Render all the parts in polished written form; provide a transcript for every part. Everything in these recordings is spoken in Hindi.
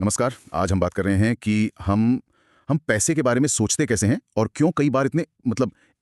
नमस्कार। आज हम बात कर रहे हैं कि हम पैसे के बारे में सोचते कैसे हैं और क्यों कई बार इतने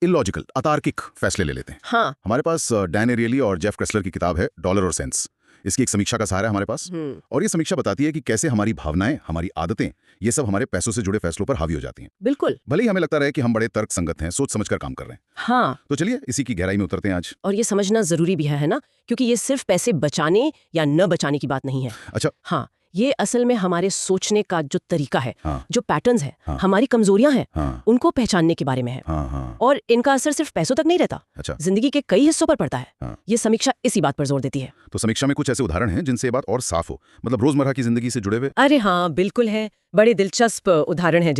इलॉजिकल अतार्किक फैसले ले लेते हैं। हाँ। हमारे पास डैन एरियली और जेफ क्रेसलर की किताब है डॉलर और सेंस। इसकी एक समीक्षा का सहारा है हमारे पास, और ये समीक्षा बताती है कि कैसे हमारी भावनाएं, हमारी आदतें, ये सब हमारे पैसों से जुड़े फैसलों पर हावी हो जाती हैं। बिल्कुल। भले ही हमें लगता रहे कि हम बड़े तर्क संगत हैं, सोच समझकर काम कर रहे हैं। हाँ। तो चलिए इसी की गहराई में उतरते हैं आज। और ये समझना जरूरी भी है ना, क्योंकि ये सिर्फ पैसे बचाने या न बचाने की बात नहीं है। अच्छा। हाँ, ये असल में हमारे सोचने का जो तरीका है, हाँ। जो पैटर्न्स है, हाँ। हमारी कमजोरियां हैं, हाँ। उनको पहचानने के बारे में है। हाँ। और इनका असर सिर्फ पैसों तक नहीं रहता, अच्छा। जिंदगी के कई हिस्सों पर पड़ता है। हाँ। ये समीक्षा इसी बात पर जोर देती है। तो समीक्षा में कुछ ऐसे उदाहरण हैं जिनसे ये बात और साफ हो, रोजमर्रा की जिंदगी से जुड़े हुए। अरे हाँ, बिल्कुल है। बड़े दिलचस्प उदाहरण है,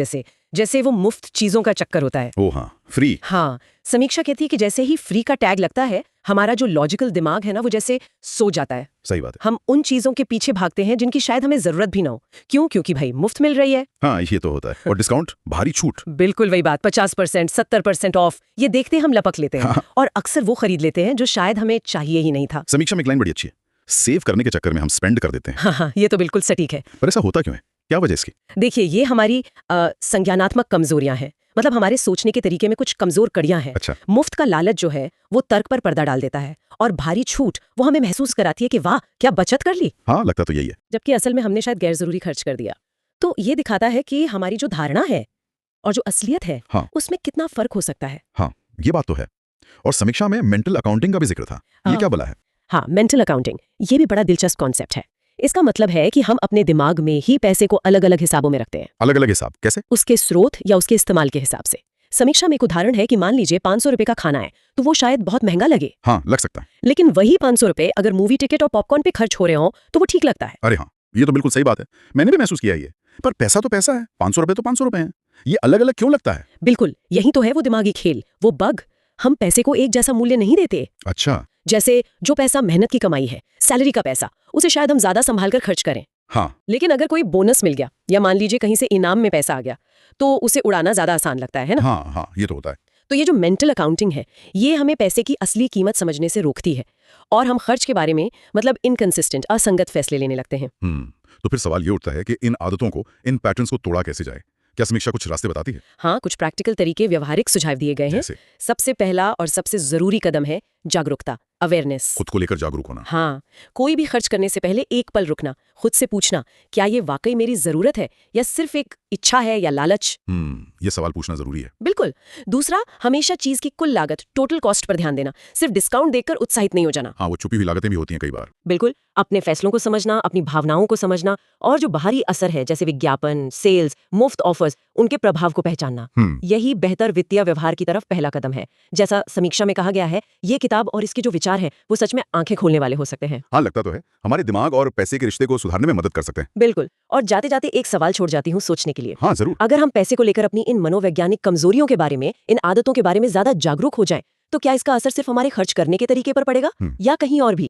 जैसे वो मुफ्त चीजों का चक्कर होता है। ओ हाँ, फ्री। हाँ, समीक्षा कहती है कि जैसे ही फ्री का टैग लगता है, हमारा जो लॉजिकल दिमाग है ना, वो जैसे सो जाता है। सही बात है। हम उन चीजों के पीछे भागते हैं जिनकी शायद हमें जरूरत भी ना हो। क्यों? क्योंकि भाई मुफ्त मिल रही है। हाँ, ये तो होता है। और डिस्काउंट, भारी छूट। बिल्कुल वही बात, 50%, 70% ऑफ, ये देखते हम लपक लेते हैं। हाँ। और अक्सर वो खरीद लेते हैं जो शायद हमें चाहिए ही नहीं था। समीक्षा में एक लाइन बड़ी अच्छी है, सेव करने के चक्कर में हम स्पेंड कर देते हैं। हाँ, ये तो बिल्कुल सटीक है। पर ऐसा होता क्यों है? क्या वजह इसकी? देखिए, ये हमारी संज्ञानात्मक कमजोरियां हैं। हमारे सोचने के तरीके में कुछ कमजोर कड़ियां हैं। अच्छा। मुफ्त का लालच जो है वो तर्क पर पर्दा डाल देता है, और भारी छूट वो हमें महसूस कराती है कि वाह, क्या बचत कर ली। हाँ, लगता तो यही है। जबकि असल में हमने शायद गैर जरूरी खर्च कर दिया। तो ये दिखाता है कि हमारी जो धारणा है और जो असलियत है, हाँ। उसमें कितना फर्क हो सकता है। हाँ, ये बात तो है। और समीक्षा में मेंटल अकाउंटिंग का भी जिक्र था। ये क्या बोला है? हाँ, मेंटल अकाउंटिंग, ये भी बड़ा दिलचस्प कॉन्सेप्ट है। इसका मतलब है कि हम अपने दिमाग में ही पैसे को अलग अलग हिसाबों में रखते हैं। अलग अलग हिसाब कैसे? उसके स्रोत या उसके इस्तेमाल के हिसाब से। समीक्षा में एक उदाहरण है कि मान लीजिए 500 रुपए का खाना है, तो वो शायद बहुत महंगा लगे। हाँ, लग सकता है। लेकिन वही 500 रुपए अगर मूवी टिकट और पॉपकॉर्न पे खर्च हो रहे हो तो वो ठीक लगता है। अरे हाँ, ये तो बिल्कुल सही बात है। मैंने भी महसूस किया ये। पर पैसा तो पैसा है, 500 रुपए तो 500 रुपए हैं। ये अलग अलग क्यों लगता है? बिल्कुल, यही तो है वो दिमागी खेल, वो बग। हम पैसे को एक जैसा मूल्य नहीं देते। अच्छा। जैसे जो पैसा मेहनत की कमाई है, सैलरी का पैसा, उसे शायद हम ज्यादा संभाल कर खर्च करें। हाँ। लेकिन अगर कोई बोनस मिल गया या मान लीजिए कहीं से इनाम में पैसा आ गया, तो उसे उड़ाना ज्यादा आसान लगता है ना। हाँ हाँ, ये तो होता है। तो ये जो मेंटल अकाउंटिंग है, ये हमें पैसे की असली कीमत समझने से रोकती है, और हम खर्च के बारे में इनकंसिस्टेंट, असंगत फैसले लेने लगते हैं। तो फिर सवाल ये उठता है कि इन आदतों को, इन पैटर्न्स को तोड़ा कैसे जाए? क्या समीक्षा कुछ रास्ते बताती है? हाँ, कुछ प्रैक्टिकल तरीके, व्यवहारिक सुझाव दिए गए हैं। सबसे पहला और सबसे जरूरी कदम है जागरूकता, अवेयरनेस। खुद को लेकर जागरूक होना। हाँ, कोई भी खर्च करने से पहले एक पल रुकना, खुद से पूछना, क्या ये वाकई मेरी जरूरत है या सिर्फ एक इच्छा है या लालच। ये सवाल पूछना जरूरी है। बिल्कुल। दूसरा, हमेशा चीज की कुल लागत, टोटल कॉस्ट पर ध्यान देना, सिर्फ डिस्काउंट देखकर उत्साहित नहीं हो जाना। हाँ, वो छुपी हुई लागतें भी होती हैं कई बार। बिल्कुल, अपने फैसलों को समझना, अपनी भावनाओं को समझना, और जो बाहरी असर है जैसे विज्ञापन, सेल्स, मुफ्त ऑफर्स, उनके प्रभाव को पहचानना, यही बेहतर वित्तीय व्यवहार की तरफ पहला कदम है। जैसा समीक्षा में कहा गया है, ये किताब और इसके जो विचार है वो सच में आंखें खोलने वाले हो सकते हैं। हाँ, लगता तो है। हमारे दिमाग और पैसे के रिश्ते को सुधारने में मदद कर सकते हैं। बिल्कुल। और जाते जाते एक सवाल छोड़ जाती हूँ सोचने के लिए। हाँ, जरूर। अगर हम पैसे को लेकर अपनी इन मनोवैज्ञानिक कमजोरियों के बारे में, इन आदतों के बारे में ज्यादा जागरूक हो जाएं, तो क्या इसका असर सिर्फ हमारे खर्च करने के तरीके पर पड़ेगा या कहीं और भी?